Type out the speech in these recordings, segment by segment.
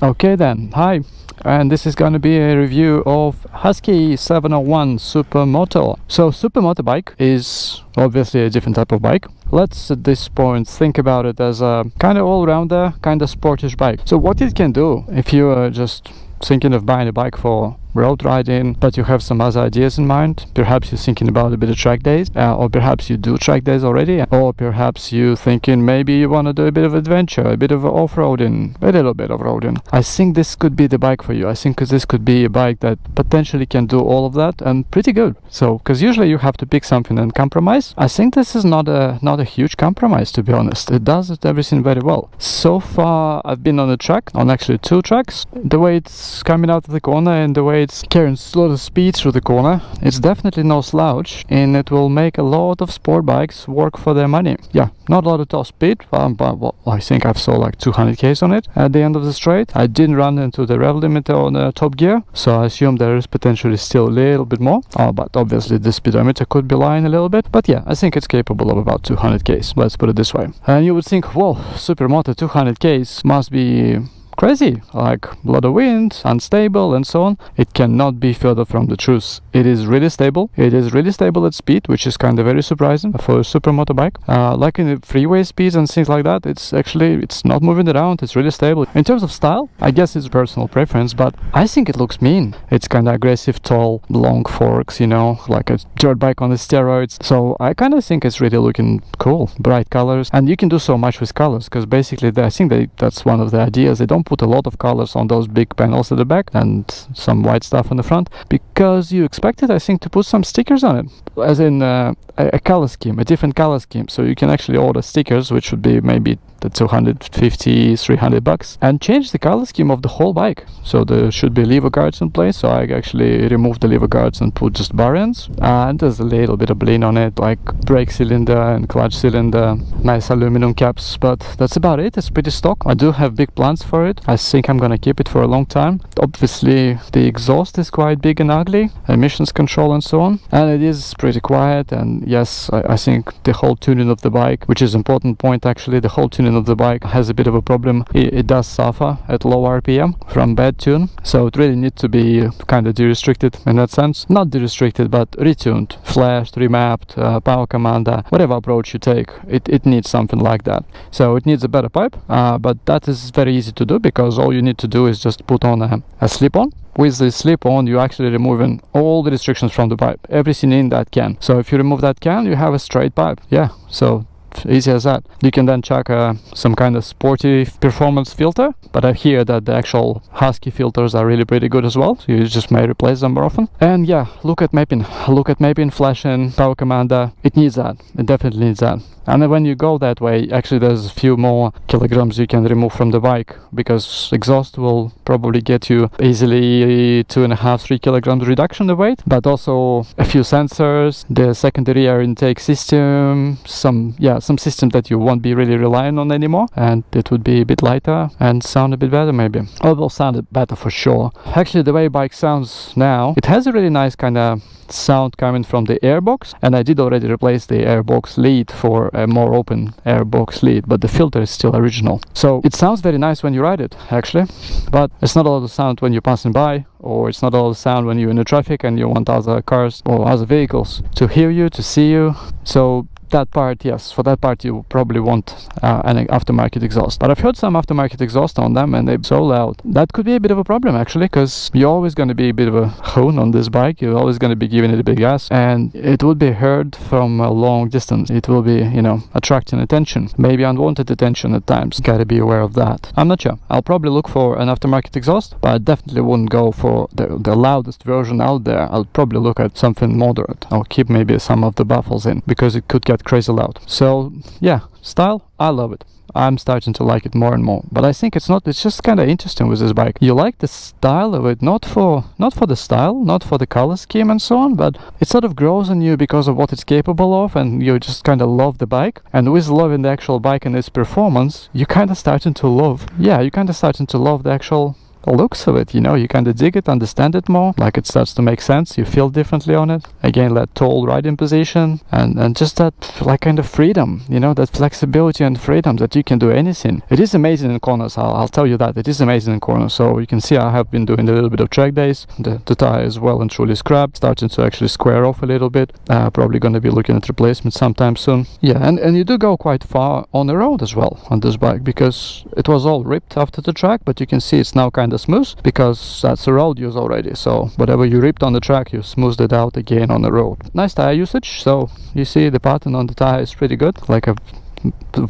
Okay then, hi, and this is gonna be a review of Husky 701 Supermoto. So Supermoto bike is obviously a different type of bike. Let's at this point think about it as a kind of all-rounder, kind of sportish bike. So what it can do if you are just thinking of buying a bike for road riding, but you have some other ideas in mind. Perhaps you're thinking about a bit of track days, or perhaps you do track days already, or perhaps you're thinking maybe you want to do a bit of adventure, a bit of off-roading, a little bit of roading. I think this could be the bike for you. I think this could be a bike that potentially can do all of that and pretty good. So, because usually you have to pick something and compromise. I think this is not a huge compromise, to be honest. It does everything very well. So far, I've been on a track, on actually 2 tracks. The way it's coming out of the corner and the way it's carrying a lot of speed through the corner, it's definitely no slouch, and it will make a lot of sport bikes work for their money. Yeah, not a lot of top speed, but well, I think I've saw like 200 k's on it at the end of the straight. I didn't run into the rev limiter on the top gear, so I assume there is potentially still a little bit more. But obviously the speedometer could be lying a little bit. But yeah, I think it's capable of about 200 k's. Let's put it this way. And you would think, whoa, Supermoto 200 k's must be crazy, like a lot of wind, unstable and so on. It cannot be further from the truth. It is really stable. It is really stable at speed, which is kind of very surprising for a supermoto bike. Like in the freeway speeds and things like that, it's not moving around. It's really stable. In terms of style, I guess it's personal preference, but I think it looks mean. It's kind of aggressive, tall, long forks, you know, like a dirt bike on the steroids. So I kind of think it's really looking cool. Bright colors, and you can do so much with colors, because basically I think that's one of the ideas. They don't put a lot of colors on those big panels at the back and some white stuff on the front, because you expected, I think, to put some stickers on it, as in a color scheme, a different color scheme. So you can actually order stickers, which would be maybe the 250, 300 bucks, and change the color scheme of the whole bike. So there should be lever guards in place, so I actually removed the lever guards and put just bar ends, and there's a little bit of bling on it, like brake cylinder and clutch cylinder, nice aluminum caps, but that's about it. It's pretty stock. I do have big plans for it. I think I'm gonna keep it for a long time. Obviously the exhaust is quite big and ugly, emissions control and so on, and it is pretty quiet. And yes, I think the whole tuning of the bike, which is an important point actually, the whole tuning of the bike has a bit of a problem. It does suffer at low RPM from bad tune, so it really needs to be kind of de-restricted in that sense. Not de-restricted, but retuned, flashed, remapped, power commander, whatever approach you take, it needs something like that. So it needs a better pipe, but that is very easy to do, because all you need to do is just put on a slip-on. With the slip-on, you're actually removing all the restrictions from the pipe, everything in that can. So if you remove that can, you have a straight pipe. Yeah, so easy as that. You can then chuck some kind of sporty performance filter, but I hear that the actual Husky filters are really pretty good as well, so you just may replace them more often. And yeah, look at mapping, flashing, power commander. It needs that. It definitely needs that. And then when you go that way, actually there's a few more kilograms you can remove from the bike, because exhaust will probably get you easily 2.5-3 kilograms reduction in weight, but also a few sensors, the secondary air intake system, some system that you won't be really relying on anymore, and it would be a bit lighter and sound a bit better maybe. Or it will sound better for sure. Actually, the way bike sounds now, it has a really nice kind of sound coming from the airbox, and I did already replace the airbox lead for a more open airbox lead, but the filter is still original. So it sounds very nice when you ride it actually, but it's not a lot of sound when you're passing by, or it's not a lot of sound when you're in the traffic and you want other cars or other vehicles to hear you, to see you. So that part, yes, for that part you probably want an aftermarket exhaust. But I've heard some aftermarket exhaust on them and they're so loud. That could be a bit of a problem actually, because you're always going to be a bit of a hoon on this bike. You're always going to be giving it a big gas, and it would be heard from a long distance. It will be, you know, attracting attention, maybe unwanted attention at times. Gotta be aware of that. I'm not sure. I'll probably look for an aftermarket exhaust, but I definitely wouldn't go for the loudest version out there. I'll probably look at something moderate. I'll keep maybe some of the baffles in, because it could get crazy loud. So yeah, style, I love it. I'm starting to like it more and more. But I think it's just kind of interesting with this bike. You like the style of it, not for the style, not for the color scheme and so on, but it sort of grows on you because of what it's capable of, and you just kind of love the bike. And with loving the actual bike and its performance, you're kind of starting to love the actual looks of it, you know, you kind of dig it, understand it more, like it starts to make sense, you feel differently on it. Again, that tall riding position, and just that like kind of freedom, you know, that flexibility and freedom that you can do anything. It is amazing in corners, I'll tell you that. It is amazing in corners. So you can see I have been doing a little bit of track days. The tire is well and truly scrapped, starting to actually square off a little bit. Probably going to be looking at replacement sometime soon. Yeah, and you do go quite far on the road as well on this bike, because it was all ripped after the track, but you can see it's now kind of smooth because that's a road use already. So whatever you ripped on the track, you smoothed it out again on the road. Nice tire usage. So you see the pattern on the tire is pretty good, like a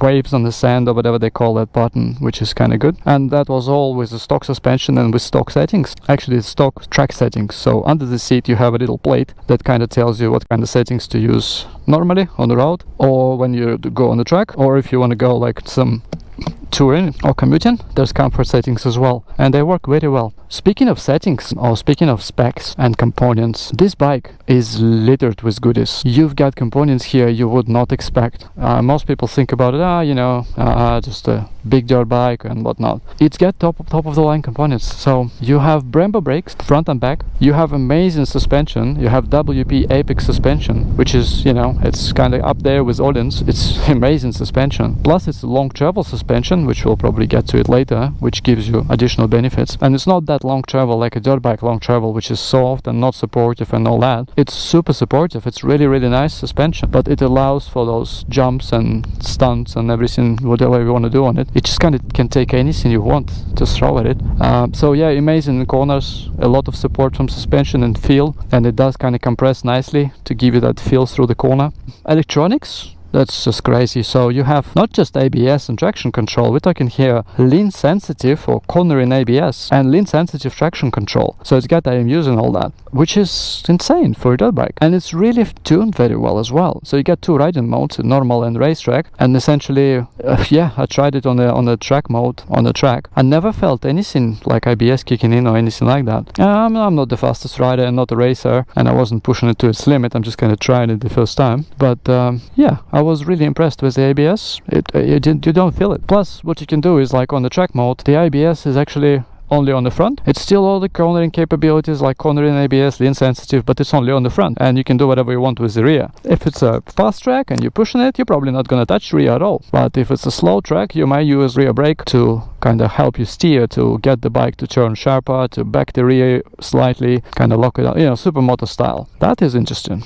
waves on the sand or whatever they call that button, which is kind of good. And that was all with the stock suspension and with stock settings. Actually, it's stock track settings. So under the seat you have a little plate that kind of tells you what kind of settings to use normally on the road, or when you go on the track, or if you want to go like some touring or commuting, there's comfort settings as well, and they work very well. Speaking of settings, or speaking of specs and components, this bike is littered with goodies. You've got components here you would not expect. Most people think about it, you know, just a big dirt bike and whatnot. It's got top of the line components. So you have Brembo brakes, front and back. You have amazing suspension. You have WP Apex suspension, which is, you know, it's kind of up there with Odin's. It's amazing suspension. Plus it's a long travel suspension, which we'll probably get to it later, which gives you additional benefits. And it's not that long travel like a dirt bike long travel, which is soft and not supportive and all that. It's super supportive. It's really, really nice suspension, but it allows for those jumps and stunts and everything, whatever you want to do on it. It just kind of can take anything you want to throw at it. So yeah, amazing in corners, a lot of support from suspension and feel, and it does kind of compress nicely to give you that feel through the corner. Electronics, that's just crazy. So you have not just ABS and traction control, we're talking here lean sensitive or cornering ABS and lean sensitive traction control. So it's got IMUs and all that, which is insane for a dirt bike, and it's really tuned very well as well. So you get two riding modes, normal and racetrack, and essentially yeah, I tried it on the track mode on the track. I never felt anything like ABS kicking in or anything like that. I'm not the fastest rider and not a racer, and I wasn't pushing it to its limit. I'm just kind of trying it the first time, but yeah, I was really impressed with the ABS. You don't feel it. Plus, what you can do is, like on the track mode, the ABS is actually only on the front. It's still all the cornering capabilities like cornering ABS, lean sensitive, but it's only on the front, and you can do whatever you want with the rear. If it's a fast track and you're pushing it, you're probably not going to touch rear at all. But if it's a slow track, you might use rear brake to kind of help you steer, to get the bike to turn sharper, to back the rear slightly, kind of lock it out, you know, Supermoto style. That is interesting.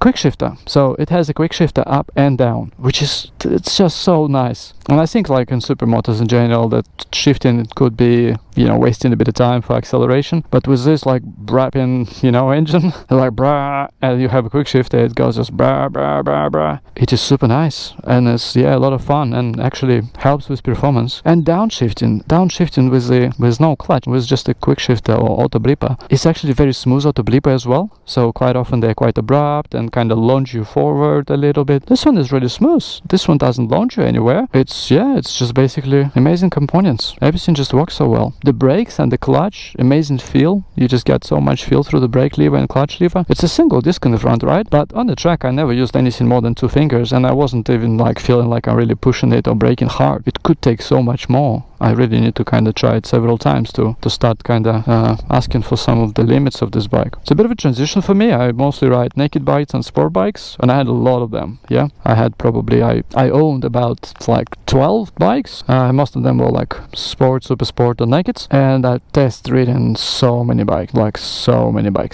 Quick shifter. So it has a quick shifter up and down, which is, it's just so nice. And I think like in Supermotos in general, that shifting, it could be, you know, wasting a bit of time for acceleration, but with this like brapping, you know, engine, like brah, and you have a quick shifter, it goes just brah brah brah brah. It is super nice, and it's, yeah, a lot of fun, and actually helps with performance. And downshifting with no clutch, with just a quick shifter or auto blipper, it's actually very smooth auto blipper as well. So quite often they're quite abrupt and kind of launch you forward a little bit. This one is really smooth. This one doesn't launch you anywhere. It's just basically amazing components. Everything just works so well. The brakes and the clutch, amazing feel. You just get so much feel through the brake lever and clutch lever. It's a single disc in the front, right? But on the track I never used anything more than 2 fingers, and I wasn't even like feeling like I'm really pushing it or braking hard. It could take so much more. I really need to kind of try it several times to start kind of asking for some of the limits of this bike. It's a bit of a transition for me. I mostly ride naked bikes and sport bikes, and I had a lot of them. Yeah, I had probably, I owned about like 12 bikes. Most of them were like sport, super sport, or nakeds, and I test ridden so many bikes.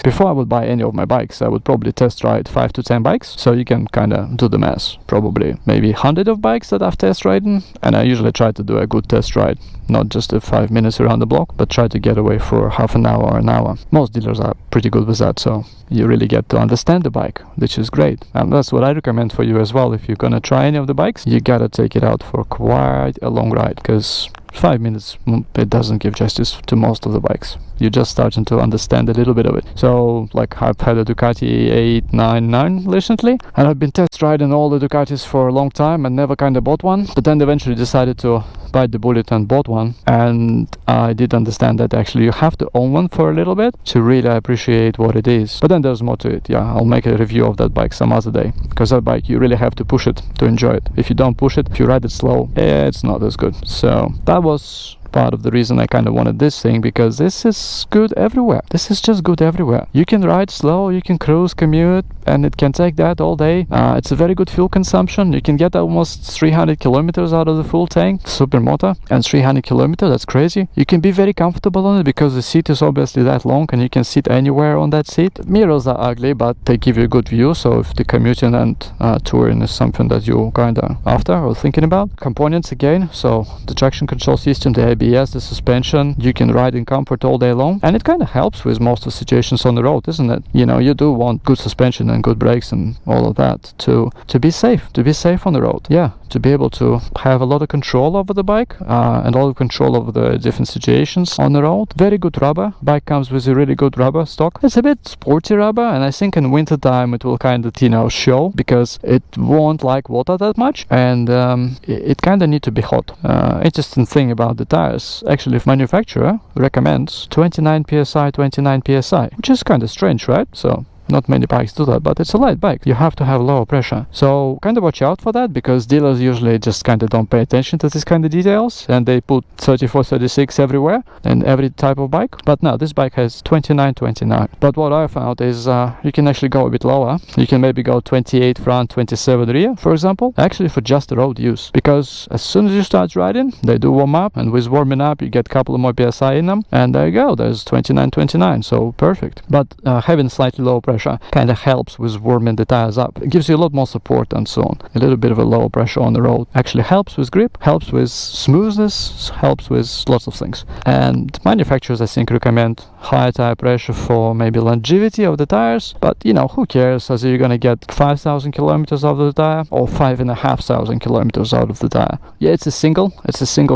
Before I would buy any of my bikes, I would probably test ride 5 to 10 bikes. So you can kind of do the math. Probably maybe 100 of bikes that I've test ridden, and I usually try to do a good test ride. Not just 5 minutes around the block, but try to get away for half an hour or an hour. Most dealers are pretty good with that, so you really get to understand the bike, which is great. And that's what I recommend for you as well. If you're gonna try any of the bikes, you gotta take it out for quite a long ride, because 5 minutes, it doesn't give justice to most of the bikes. You're just starting to understand a little bit of it. So like I've had a Ducati 899 recently, and I've been test riding all the Ducatis for a long time and never kind of bought one, but then eventually decided to bite the bullet and bought one. And I did understand that actually you have to own one for a little bit to really appreciate what it is. But then there's more to it. Yeah, I'll make a review of that bike some other day, because that bike, you really have to push it to enjoy it. If you don't push it, if you ride it slow, it's not as good. So that was part of the reason I kind of wanted this thing, because this is good everywhere. This is just good everywhere. You can ride slow, you can cruise, commute, and it can take that all day. It's a very good fuel consumption. You can get almost 300 kilometers out of the full tank, Supermoto, and 300 kilometers, that's crazy. You can be very comfortable on it because the seat is obviously that long and you can sit anywhere on that seat. Mirrors are ugly, but they give you a good view, so if the commuting and touring is something that you're kind of after or thinking about. Components again, so the traction control system, the ABS, the suspension, you can ride in comfort all day long, and it kind of helps with most of the situations on the road, isn't it? You know, you do want good suspension and good brakes and all of that to be safe on the road. Yeah, to be able to have a lot of control over the bike and a lot of control over the different situations on the road. Very good rubber. Bike comes with a really good rubber stock. It's a bit sporty rubber, and I think in winter time it will kind of, you know, show, because it won't like water that much, and it kind of need to be hot. Interesting thing about the tires, actually, if manufacturer recommends 29 psi, which is kind of strange, right? So not many bikes do that, but it's a light bike. You have to have lower pressure. So kind of watch out for that, because dealers usually just kind of don't pay attention to these kind of details, and they put 34, 36 everywhere in every type of bike. But no, this bike has 29. But what I found is you can actually go a bit lower. You can maybe go 28 front, 27 rear, for example, actually for just road use. Because as soon as you start riding, they do warm up, and with warming up, you get a couple of more PSI in them, and there you go, there's 29, so perfect. But having slightly lower pressure kind of helps with warming the tires up. It gives you a lot more support and so on. A little bit of a lower pressure on the road actually helps with grip, helps with smoothness, helps with lots of things. And manufacturers, I think, recommend higher tire pressure for maybe longevity of the tires, but you know, who cares, as you're gonna get 5,000 kilometers out of the tire or 5,500 kilometers out of the tire. Yeah, it's a single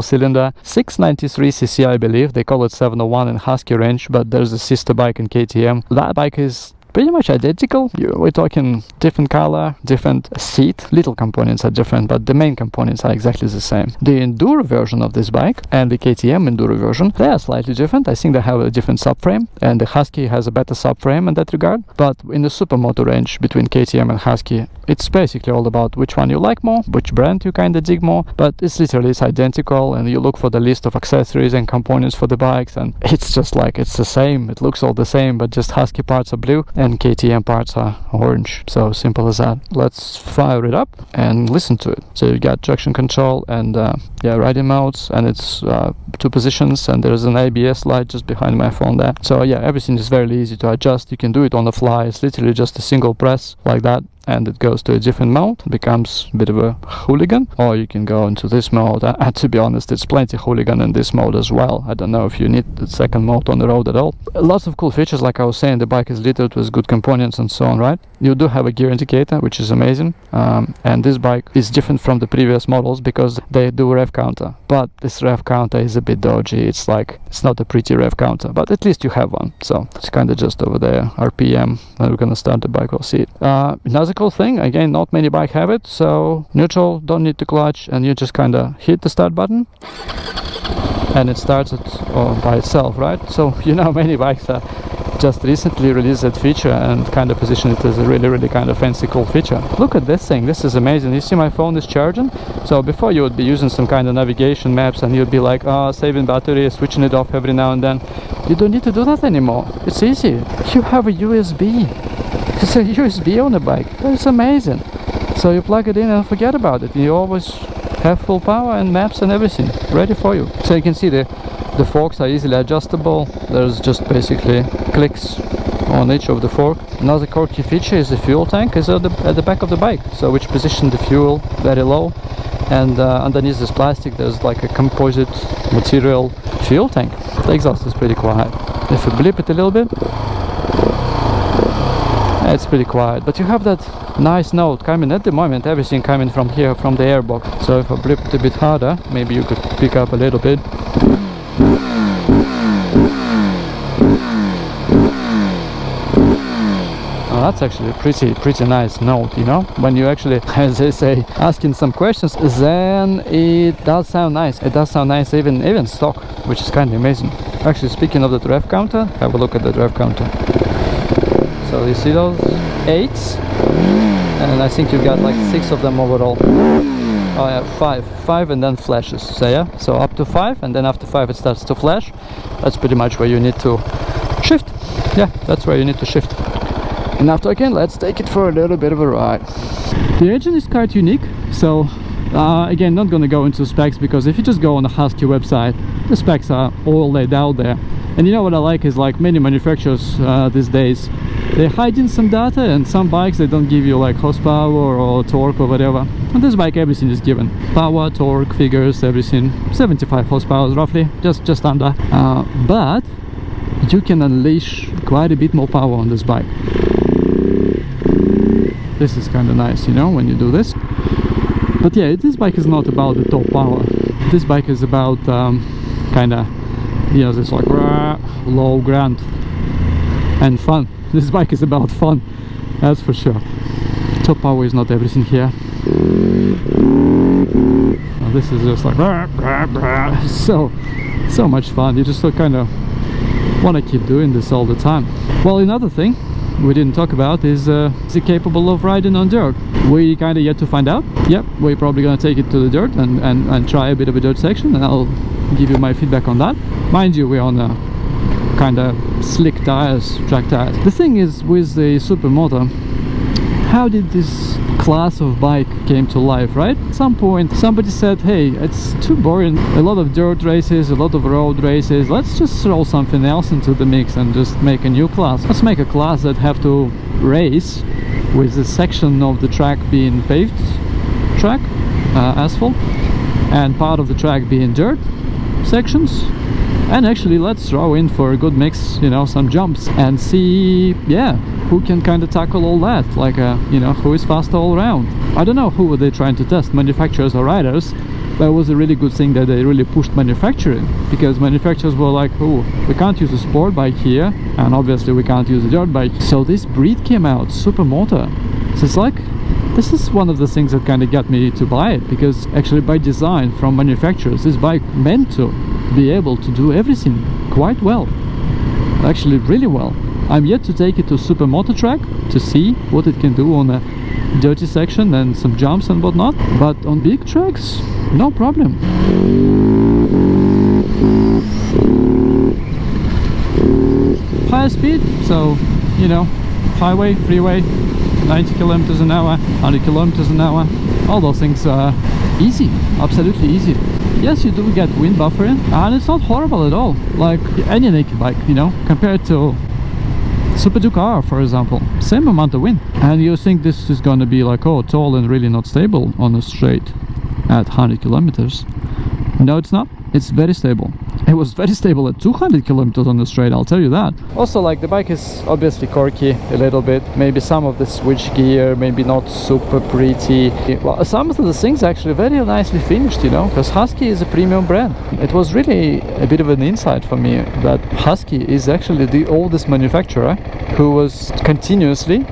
cylinder, 693cc, I believe. They call it 701 in Husky range, but there's a sister bike in KTM. That bike is pretty much identical. We're talking different color, different seat, little components are different, but the main components are exactly the same. The Enduro version of this bike and the KTM Enduro version, they are slightly different. I think they have a different subframe, and the Husky has a better subframe in that regard. But in the Supermoto range between KTM and Husky, it's basically all about which one you like more, which brand you kind of dig more, but it's identical, and you look for the list of accessories and components for the bikes, and it's just like, it's the same. It looks all the same, but just Husky parts are blue and KTM parts are orange. So simple as that. Let's fire it up and listen to it. So you got traction control and riding modes, and it's 2 positions, and there's an ABS light just behind my phone there. So yeah, everything is very easy to adjust. You can do it on the fly. It's literally just a single press like that, and it goes to a different mode. It becomes a bit of a hooligan, or you can go into this mode. And to be honest, it's plenty hooligan in this mode as well. I don't know if you need the second mode on the road at all. Lots of cool features, like I was saying. The bike is littered with good components and so on, right? You do have a gear indicator, which is amazing, and this bike is different from the previous models because they do rev counter, but this rev counter is a bit dodgy. It's like, it's not a pretty rev counter, but at least you have one. So it's kind of just over there, RPM. When we're gonna start the bike, we'll see it. Another cool thing, again, not many bikes have it. So neutral, don't need to clutch, and you just kind of hit the start button and it starts it by itself, right? So you know, many bikes are just recently released that feature and kind of position it as a really kind of fancy cool feature. Look at this thing, this is amazing. You see my phone is charging. So before you would be using some kind of navigation maps and you'd be like, saving battery, switching it off every now and then. You don't need to do that anymore. It's easy. You have a USB. It's a USB on the bike. That's amazing. So you plug it in and forget about it. You always have full power and maps and everything ready for you. So you can see the forks are easily adjustable. There's just basically clicks on each of the fork. Another quirky feature is the fuel tank is at the back of the bike, so which position the fuel very low, and underneath this plastic there's like a composite material fuel tank. The exhaust is pretty quiet. If you blip it a little bit, it's pretty quiet, but you have that nice note coming at the moment. Everything coming from here, from the airbox. So if I blip it a bit harder, maybe you could pick up a little bit. Oh, that's actually a pretty nice note, you know. When you actually, as they say, asking some questions, then it does sound nice. It does sound nice even stock, which is kind of amazing. Actually, speaking of the rev counter, have a look at the rev counter. So you see those 8s, and I think you've got like 6 of them overall. Oh yeah, 5 and then flashes. So yeah, so up to 5, and then after 5 it starts to flash. That's pretty much where you need to shift. Yeah, that's where you need to shift. And after, again, let's take it for a little bit of a ride. The engine is quite unique, so again, not gonna go into specs, because if you just go on the Husky website, the specs are all laid out there. And you know what I like is, like many manufacturers these days, they hide in some data, and some bikes they don't give you like horsepower or torque or whatever. And this bike, everything is given: power, torque, figures, everything. 75 horsepower roughly, just under. But you can unleash quite a bit more power on this bike. This is kind of nice, you know, when you do this. But yeah, this bike is not about the top power. This bike is about kind of, you know, this like low grunt and fun. This bike is about fun, that's for sure. Top power is not everything here. Now this is just like so much fun. You just kind of want to keep doing this all the time. Well, another thing we didn't talk about is it capable of riding on dirt? We kind of yet to find out. Yep, we're probably gonna take it to the dirt and try a bit of a dirt section, and I'll give you my feedback on that. Mind you, we're on a kind of slick tires, track tires. The thing is with the Supermoto, how did this class of bike came to life, right? At some point somebody said, hey, it's too boring, a lot of dirt races, a lot of road races, let's just throw something else into the mix and just make a new class. Let's make a class that have to race with a section of the track being paved track, asphalt, and part of the track being dirt sections. And actually, let's throw in for a good mix, you know, some jumps, and see, yeah, who can kind of tackle all that, like you know, who is faster all around. I don't know who were they trying to test, manufacturers or riders, but it was a really good thing that they really pushed manufacturing, because manufacturers were like, oh, we can't use a sport bike here, and obviously we can't use a dirt bike. So this breed came out, Supermoto. So it's like, this is one of the things that kind of got me to buy it, because actually by design from manufacturers, this bike meant to be able to do everything quite well, actually really well. I'm yet to take it to Supermoto track to see what it can do on a dirty section and some jumps and whatnot, but on big tracks, no problem. Higher speed, so you know, highway, freeway, 90 kilometers an hour, 100 kilometers an hour, all those things are easy, absolutely easy. Yes, you do get wind buffering, and it's not horrible at all, like any naked bike, you know, compared to Super Duke R, for example, same amount of wind. And you think this is going to be like, oh, tall and really not stable on a straight at 100 kilometers. No, it's not. It's very stable. It was very stable at 200 kilometers on the straight, I'll tell you that. Also, like, the bike is obviously quirky a little bit. Maybe some of the switch gear, maybe not super pretty. Well, some of the things actually very nicely finished, you know, because Husky is a premium brand. It was really a bit of an insight for me that Husky is actually the oldest manufacturer who was continuously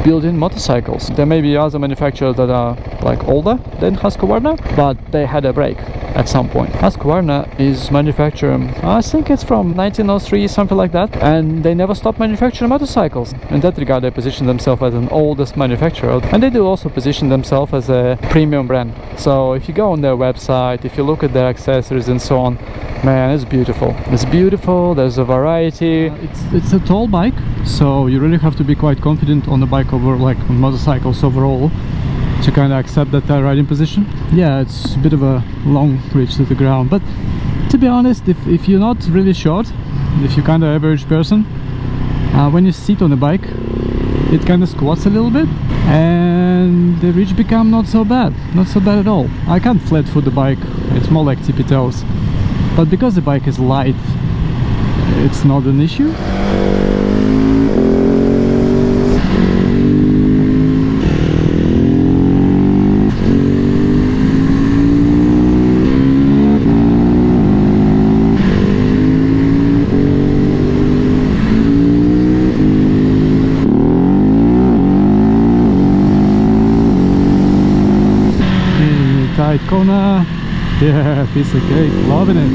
building motorcycles. There may be other manufacturers that are like older than Husqvarna, but they had a break at some point. Husqvarna is manufacturing, I think it's from 1903, something like that, and they never stopped manufacturing motorcycles. In that regard, they position themselves as an oldest manufacturer, and they do also position themselves as a premium brand. So if you go on their website, if you look at their accessories and so on, man, it's beautiful. It's beautiful, there's a variety. It's a tall bike, so you really have to be quite confident on the bike over, like on motorcycles overall, to kind of accept that riding position. Yeah, it's a bit of a long reach to the ground, but to be honest, if you're not really short, if you're kind of average person, when you sit on the bike, it kind of squats a little bit, and the reach become not so bad at all. I can't flat foot the bike, it's more like tippy toes, but because the bike is light, it's not an issue. Tight corner, yeah, piece of cake, loving it.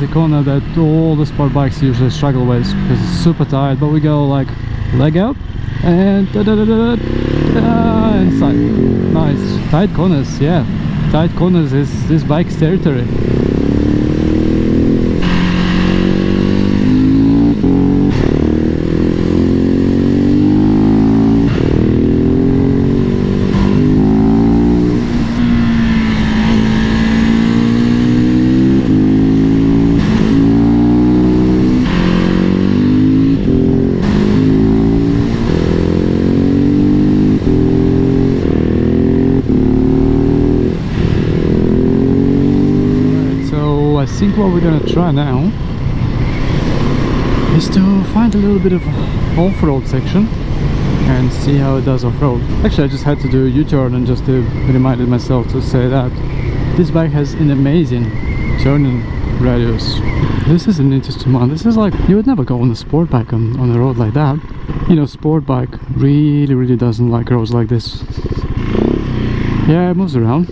the corner that all the sport bikes usually struggle with, because it's super tight, but we go like leg out and inside. Nice. Tight corners, yeah. Tight corners is this bike's territory. I think what we're gonna try now is to find a little bit of off-road section and see how it does off-road. Actually, I just had to do a U-turn and just to remind myself to say that this bike has an amazing turning radius. This is an interesting one. This is like, you would never go on a sport bike on a road like that. You know, sport bike really doesn't like roads like this. Yeah, it moves around.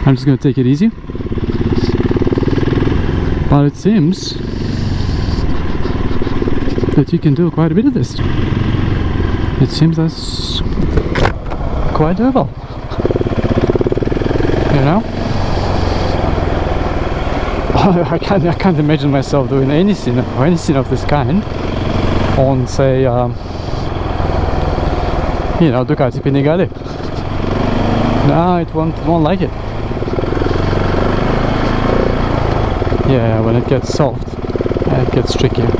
I'm just gonna take it easy. But it seems that you can do quite a bit of this. It seems that's quite doable. You know? I can't imagine myself doing anything of this kind on, say, you know, Ducati Panigale. No, it won't like it. Yeah, when it gets soft, it gets trickier.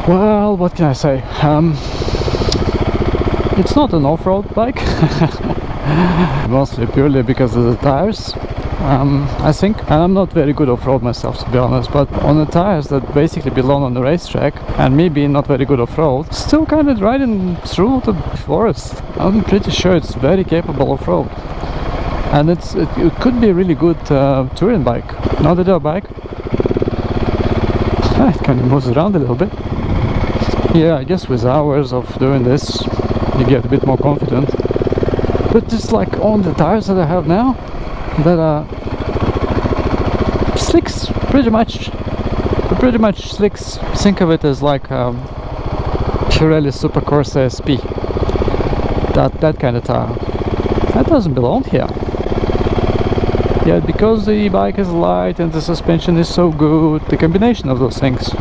Well, what can I say? It's not an off-road bike, mostly purely because of the tires. I think, and I'm not very good off-road myself, to be honest, but on the tires that basically belong on the racetrack, and me being not very good off-road, still kind of riding through the forest, I'm pretty sure it's very capable off-road. And it could be a really good touring bike, not a dirt bike. It kind of moves around a little bit. Yeah, I guess with hours of doing this, you get a bit more confident. But just like on the tires that I have now, that are slicks, pretty much slicks. Think of it as like Pirelli Supercorsa SP, that kind of tire. That doesn't belong here. Yeah, because the bike is light and the suspension is so good, the combination of those things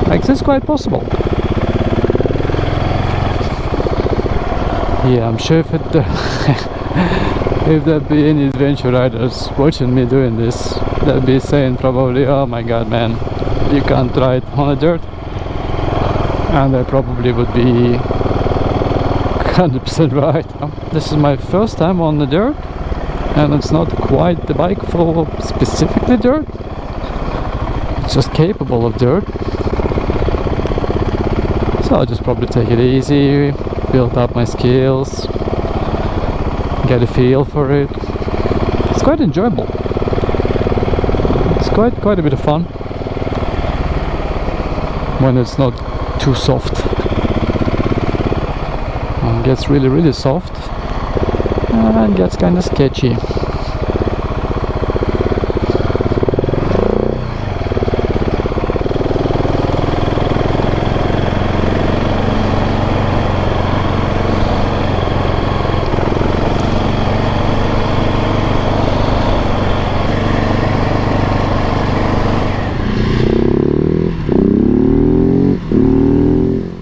makes this quite possible. Yeah, I'm sure if it if there'd be any adventure riders watching me doing this, they'd be saying probably, oh my god man, you can't ride on the dirt. And they probably would be 100% right. This is my first time on the dirt, and it's not quite the bike for specifically dirt. It's just capable of dirt. So I'll just probably take it easy, build up my skills, get a feel for it. It's quite enjoyable. It's quite a bit of fun when it's not too soft. It gets really soft and gets kind of sketchy.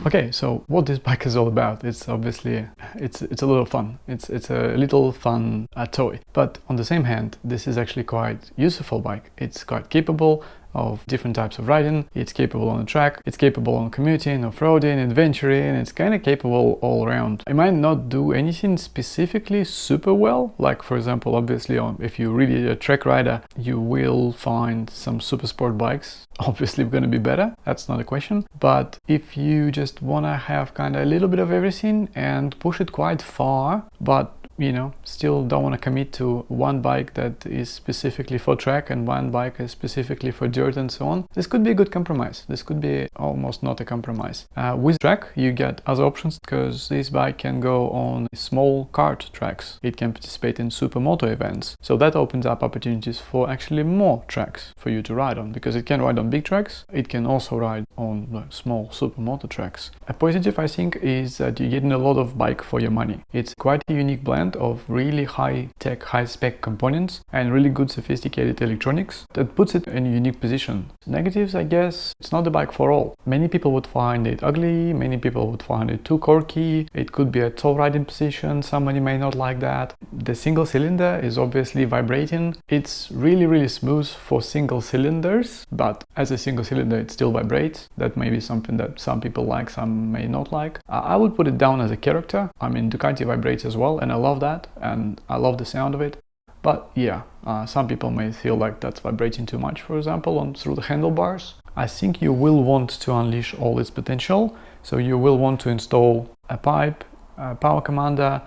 Okay, so what this bike is all about, it's obviously, it's a little fun. It's a little fun toy. But on the same hand, this is actually quite useful bike. It's quite capable of different types of riding. It's capable on the track, it's capable on commuting, off-roading, adventuring. It's kind of capable all around. It might not do anything specifically super well, like for example, obviously if you're really a track rider, you will find some super sport bikes obviously going to be better, that's not a question. But if you just want to have kind of a little bit of everything and push it quite far, but you know, still don't want to commit to one bike that is specifically for track and one bike is specifically for dirt and so on, this could be a good compromise. This could be almost not a compromise. With track, you get other options because this bike can go on small kart tracks. It can participate in Supermoto events. So that opens up opportunities for actually more tracks for you to ride on, because it can ride on big tracks. It can also ride on small Supermoto tracks. A positive, I think, is that you're getting a lot of bike for your money. It's quite a unique blend of really high-tech, high-spec components and really good sophisticated electronics that puts it in a unique position. Negatives, I guess, it's not the bike for all. Many people would find it ugly, many people would find it too corky, it could be a tall riding position, somebody may not like that. The single cylinder is obviously vibrating. It's really smooth for single cylinders, but as a single cylinder it still vibrates. That may be something that some people like, some may not like. I would put it down as a character. I mean, Ducati vibrates as well, and I love that, and I love the sound of it. But yeah, some people may feel like that's vibrating too much, for example, through the handlebars. I think you will want to unleash all its potential. So you will want to install a pipe, a power commander,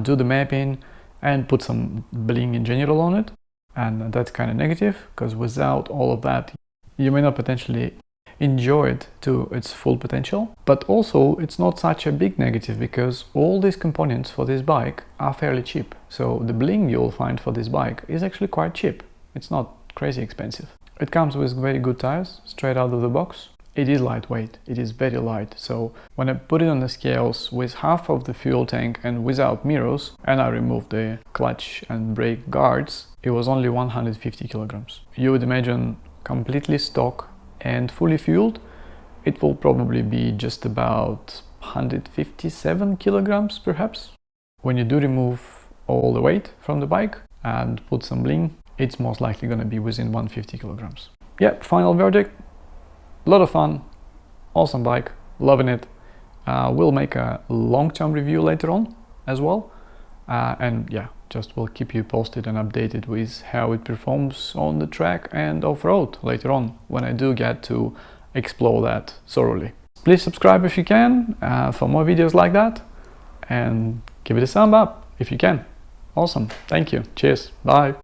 do the mapping, and put some bling in general on it. And that's kind of negative, because without all of that, you may not potentially enjoy it to its full potential. But also, it's not such a big negative, because all these components for this bike are fairly cheap. So the bling you'll find for this bike is actually quite cheap. It's not crazy expensive. It comes with very good tires straight out of the box. It is lightweight, it is very light, so when I put it on the scales with half of the fuel tank and without mirrors, and I removed the clutch and brake guards, it was only 150 kilograms. You would imagine completely stock and fully fueled, it will probably be just about 157 kilograms perhaps. When you do remove all the weight from the bike and put some bling, it's most likely going to be within 150 kilograms. Yeah, final verdict. A lot of fun, awesome bike, loving it. We'll make a long-term review later on as well. And yeah, just will keep you posted and updated with how it performs on the track and off-road later on when I do get to explore that thoroughly. Please subscribe if you can for more videos like that, and give it a thumb up if you can. Awesome, thank you, cheers, bye.